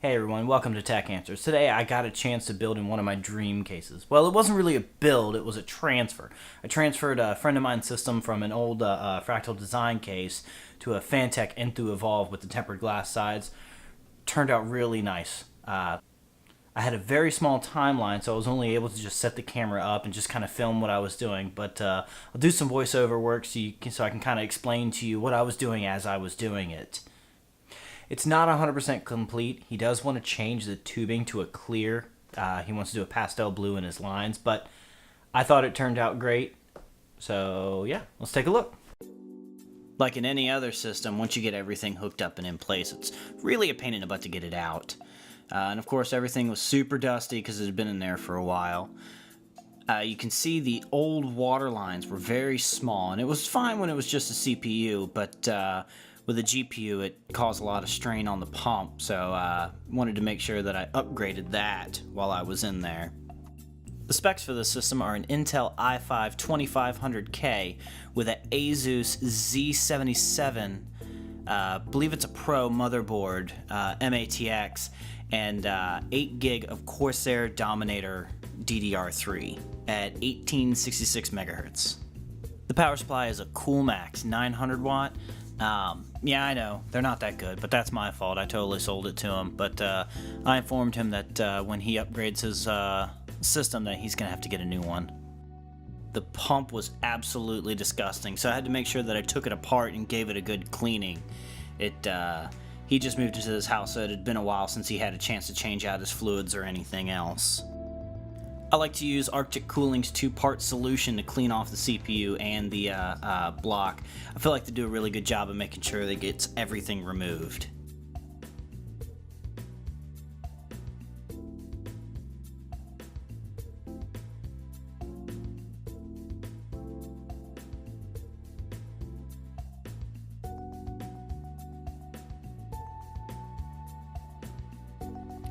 Hey everyone, welcome to Tech Answers. Today I got a chance to build in one of my dream cases. Well, it wasn't really a build, it was a transfer. I transferred a friend of mine's system from an old fractal design case to a Fantech Enthoo Evolv with the tempered glass sides. Turned out really nice. I had a very small timeline, so I was only able to just set the camera up and just kind of film what I was doing. But I'll do some voiceover work so I can kind of explain to you what I was doing as I was doing it. It's not 100% complete. He does want to change the tubing to a clear. He wants to do a pastel blue in his lines, but I thought it turned out great. So yeah, let's take a look. Like in any other system, once you get everything hooked up and in place, it's really a pain in the butt to get it out. And of course, everything was super dusty because it had been in there for a while. You can see the old water lines were very small, and it was fine when it was just a CPU, but with a GPU, it caused a lot of strain on the pump, so wanted to make sure that I upgraded that while I was in there. The specs for this system are an Intel i5 2500K with an Asus Z77, believe it's a Pro motherboard, MATX, and 8 gig of Corsair Dominator DDR3 at 1866 megahertz. The power supply is a Coolmax 900 watt. Yeah, I know, they're not that good, but that's my fault. I totally sold it to him, but I informed him that when he upgrades his system that he's gonna have to get a new one. The pump was absolutely disgusting, so I had to make sure that I took it apart and gave it a good cleaning. He just moved into this house, so it had been a while since he had a chance to change out his fluids or anything else. I like to use Arctic Cooling's two-part solution to clean off the CPU and the block. I feel like they do a really good job of making sure that it gets everything removed.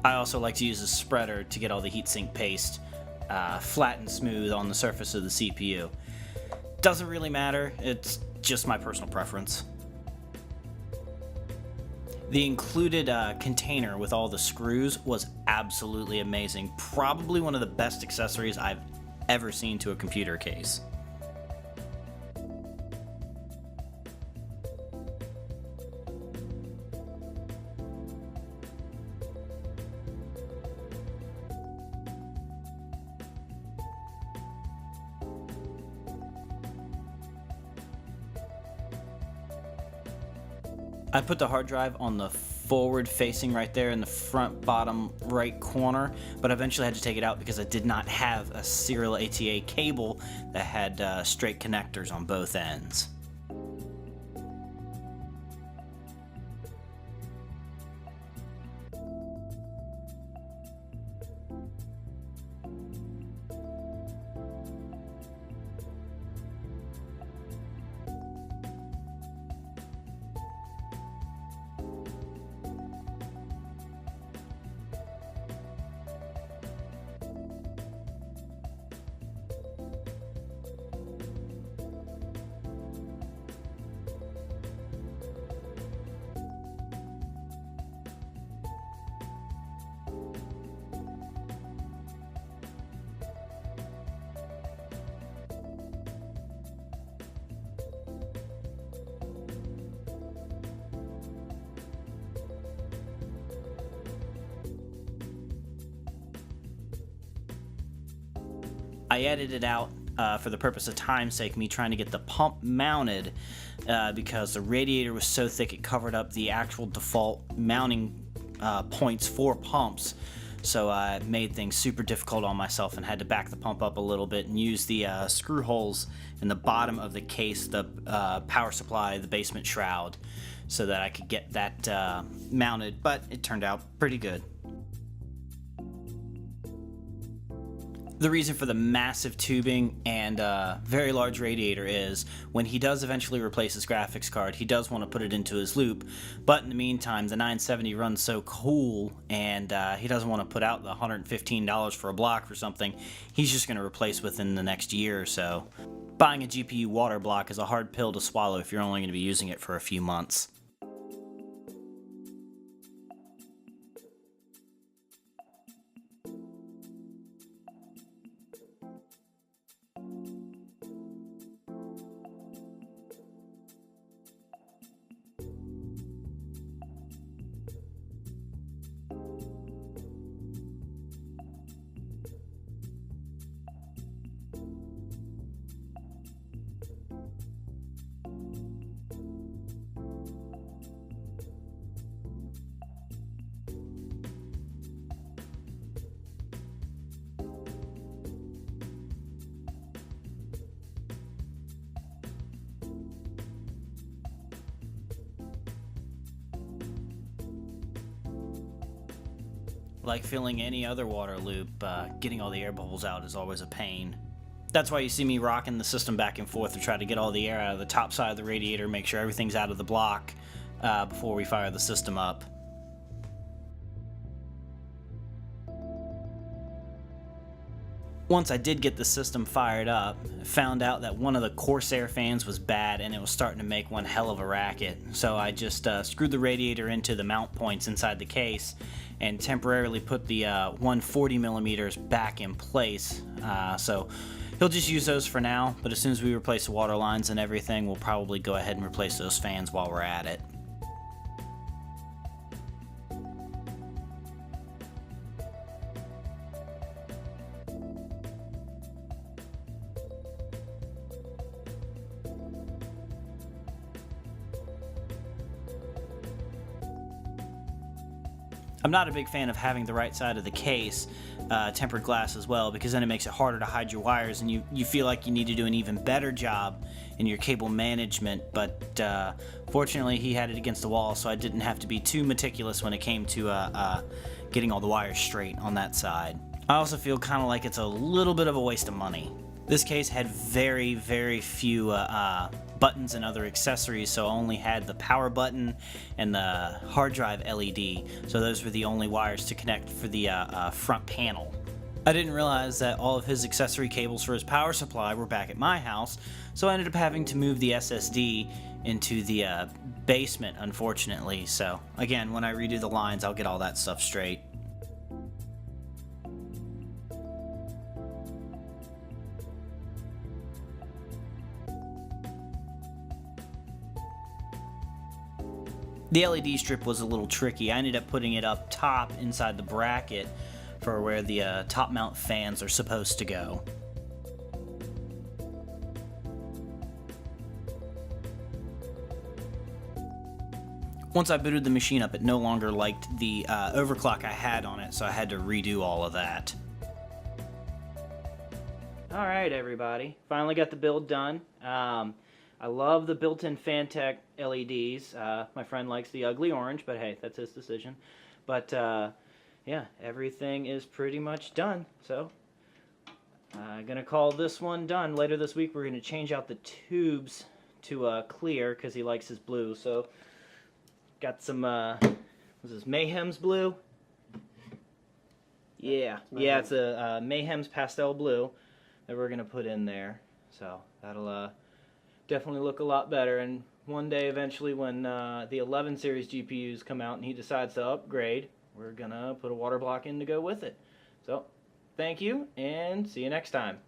I also like to use a spreader to get all the heatsink paste flat and smooth on the surface of the CPU. Doesn't really matter, it's just my personal preference. The included container with all the screws was absolutely amazing. Probably one of the best accessories I've ever seen to a computer case. I put the hard drive on the forward facing right there in the front bottom right corner, but eventually had to take it out because I did not have a serial ATA cable that had straight connectors on both ends. I edited out for the purpose of time's sake, me trying to get the pump mounted because the radiator was so thick it covered up the actual default mounting points for pumps. So I made things super difficult on myself and had to back the pump up a little bit and use the screw holes in the bottom of the case, the power supply, the basement shroud, so that I could get that mounted, but it turned out pretty good. The reason for the massive tubing and very large radiator is when he does eventually replace his graphics card, he does want to put it into his loop, but in the meantime the 970 runs so cool and he doesn't want to put out the $115 for a block or something. He's just going to replace within the next year or so. Buying a GPU water block is a hard pill to swallow if you're only going to be using it for a few months. Like filling any other water loop, getting all the air bubbles out is always a pain. That's why you see me rocking the system back and forth to try to get all the air out of the top side of the radiator, make sure everything's out of the block before we fire the system up. Once I did get the system fired up, I found out that one of the Corsair fans was bad and it was starting to make one hell of a racket. So I just screwed the radiator into the mount points inside the case and temporarily put the 140mm back in place. So he'll just use those for now, but as soon as we replace the water lines and everything, we'll probably go ahead and replace those fans while we're at it. I'm not a big fan of having the right side of the case tempered glass as well, because then it makes it harder to hide your wires and you feel like you need to do an even better job in your cable management, but fortunately he had it against the wall, so I didn't have to be too meticulous when it came to getting all the wires straight on that side. I also feel kind of like it's a little bit of a waste of money. This case had very, very few buttons and other accessories, so I only had the power button and the hard drive LED, so those were the only wires to connect for the front panel. I didn't realize that all of his accessory cables for his power supply were back at my house, so I ended up having to move the SSD into the basement, unfortunately. So again, when I redo the lines, I'll get all that stuff straight. The LED strip was a little tricky. I ended up putting it up top inside the bracket for where the top mount fans are supposed to go. Once I booted the machine up, it no longer liked the overclock I had on it, so I had to redo all of that. Alright everybody, finally got the build done. I love the built-in Fantech LEDs. My friend likes the ugly orange, but hey, that's his decision. But yeah, everything is pretty much done. So I'm going to call this one done. Later this week we're going to change out the tubes to clear because he likes his blue. So got some, what's this, Mayhem's blue? Yeah, it's a Mayhem's pastel blue that we're going to put in there. So that'll definitely look a lot better, and one day eventually when the 11 series GPUs come out and he decides to upgrade, we're gonna put a water block in to go with it. So thank you and see you next time.